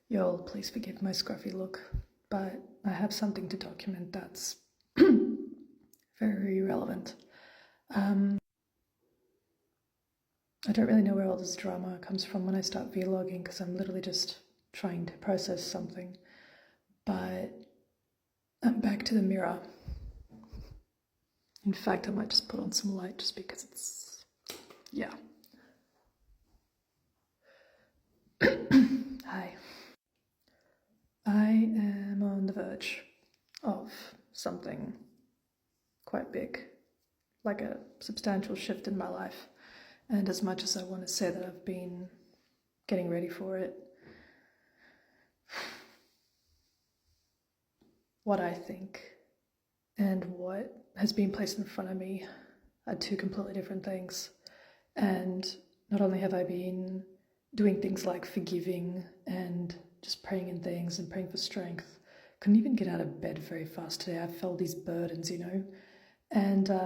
Y'all, please forgive my scruffy look, but I have something to document that's very relevant. I don't really know where all this drama comes from when I start vlogging because I'm literally just trying to process something. But I'm back to the mirror. In fact, I might just put on some light just because it's, yeah. Hi. I am on the verge of something quite big, like a substantial shift in my life. And as much as I want to say that I've been getting ready for it, what I think and what has been placed in front of me are two completely different things. And not only have I been doing things like forgiving and just praying in things and praying for strength, couldn't even get out of bed very fast today. I felt these burdens, and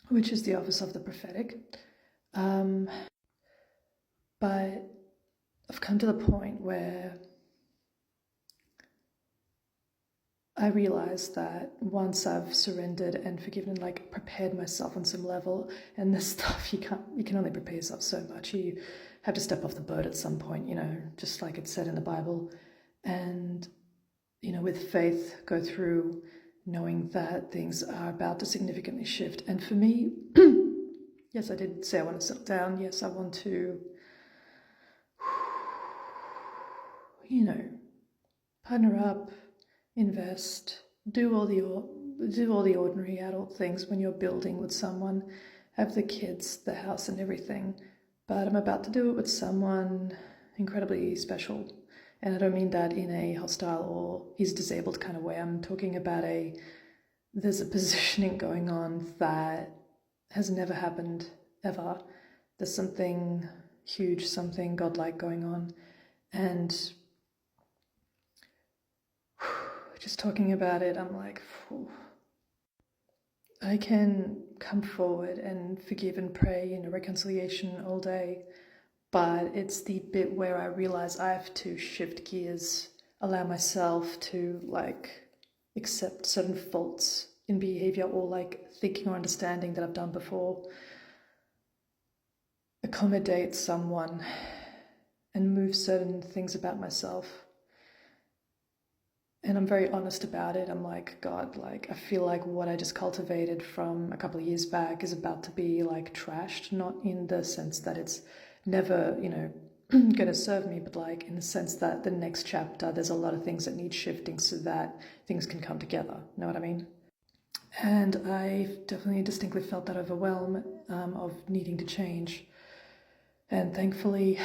which is the office of the prophetic. But I've come to the point where I realized that once I've surrendered and forgiven, like prepared myself on some level, and this stuff you can only prepare yourself so much. You have to step off the boat at some point, just like it's said in the Bible, and with faith go through knowing that things are about to significantly shift. And for me, yes, I did say I want to settle down. Yes, I want to, partner up, invest, do all the ordinary adult things when you're building with someone, have the kids, the house and everything. But I'm about to do it with someone incredibly special. And I don't mean that in a hostile or he's disabled kind of way. I'm talking about there's a positioning going on that has never happened ever. There's something huge, something godlike going on. And just talking about it, I'm like, phew. I can come forward and forgive and pray in a reconciliation all day, but it's the bit where I realize I have to shift gears, allow myself to accept certain faults in behavior or thinking or understanding that I've done before, accommodate someone and move certain things about myself. And I'm very honest about it. I'm like, God, I feel like what I just cultivated from a couple of years back is about to be trashed, not in the sense that it's never, going to serve me, but in the sense that the next chapter, there's a lot of things that need shifting so that things can come together. Know what I mean? And I definitely distinctly felt that overwhelm of needing to change. And thankfully,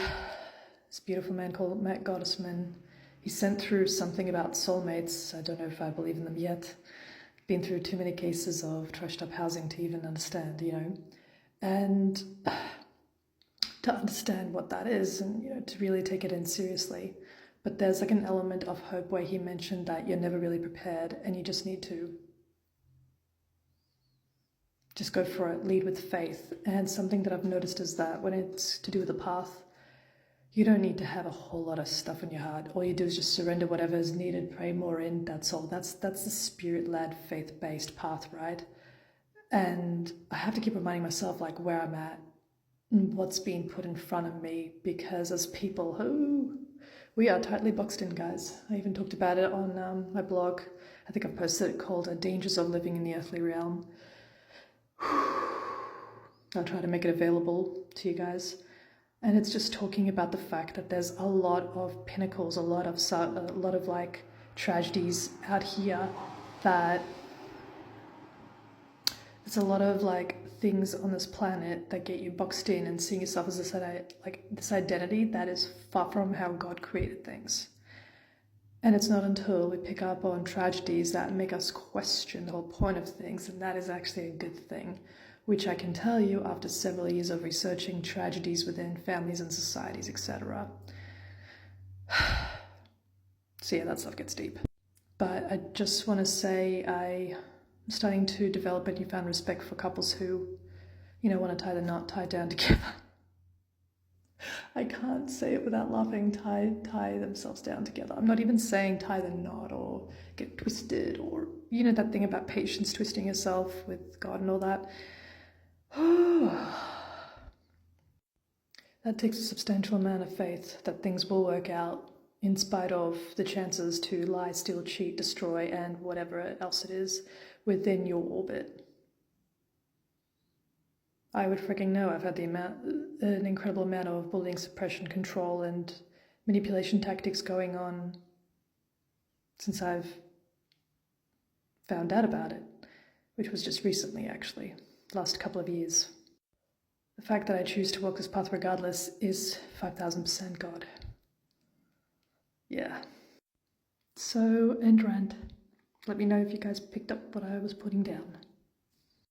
this beautiful man called Matt Gottesman, he sent through something about soulmates. I don't know if I believe in them yet. Been through too many cases of trashed up housing to even understand, and to understand what that is and, to really take it in seriously. But there's an element of hope where he mentioned that you're never really prepared and you just need to just go for it, lead with faith. And something that I've noticed is that when it's to do with the path, you don't need to have a whole lot of stuff in your heart. All you do is just surrender whatever is needed, pray more in, that's all. That's the spirit-led, faith-based path, right? And I have to keep reminding myself where I'm at and what's being put in front of me, because as people, we are tightly boxed in, guys. I even talked about it on my blog. I think I've posted it called Dangers of Living in the Earthly Realm. I'll try to make it available to you guys. And it's just talking about the fact that there's a lot of pinnacles, a lot of tragedies out here, that there's a lot of things on this planet that get you boxed in and seeing yourself as this identity that is far from how God created things. And it's not until we pick up on tragedies that make us question the whole point of things, and that is actually a good thing, which I can tell you after several years of researching tragedies within families and societies, etc. So yeah, that stuff gets deep. But I just want to say I'm starting to develop a newfound respect for couples who, want to tie the knot tied down together. I can't say it without laughing. Tie themselves down together. I'm not even saying tie the knot or get twisted, or you know that thing about patience, twisting yourself with God and all that. That takes a substantial amount of faith that things will work out in spite of the chances to lie, steal, cheat, destroy, and whatever else it is within your orbit. I would freaking know. I've had an incredible amount of bullying, suppression, control, and manipulation tactics going on since I've found out about it, which was just recently, actually, last couple of years. The fact that I choose to walk this path regardless is 5,000% God. Yeah. So, end rant. Let me know if you guys picked up what I was putting down.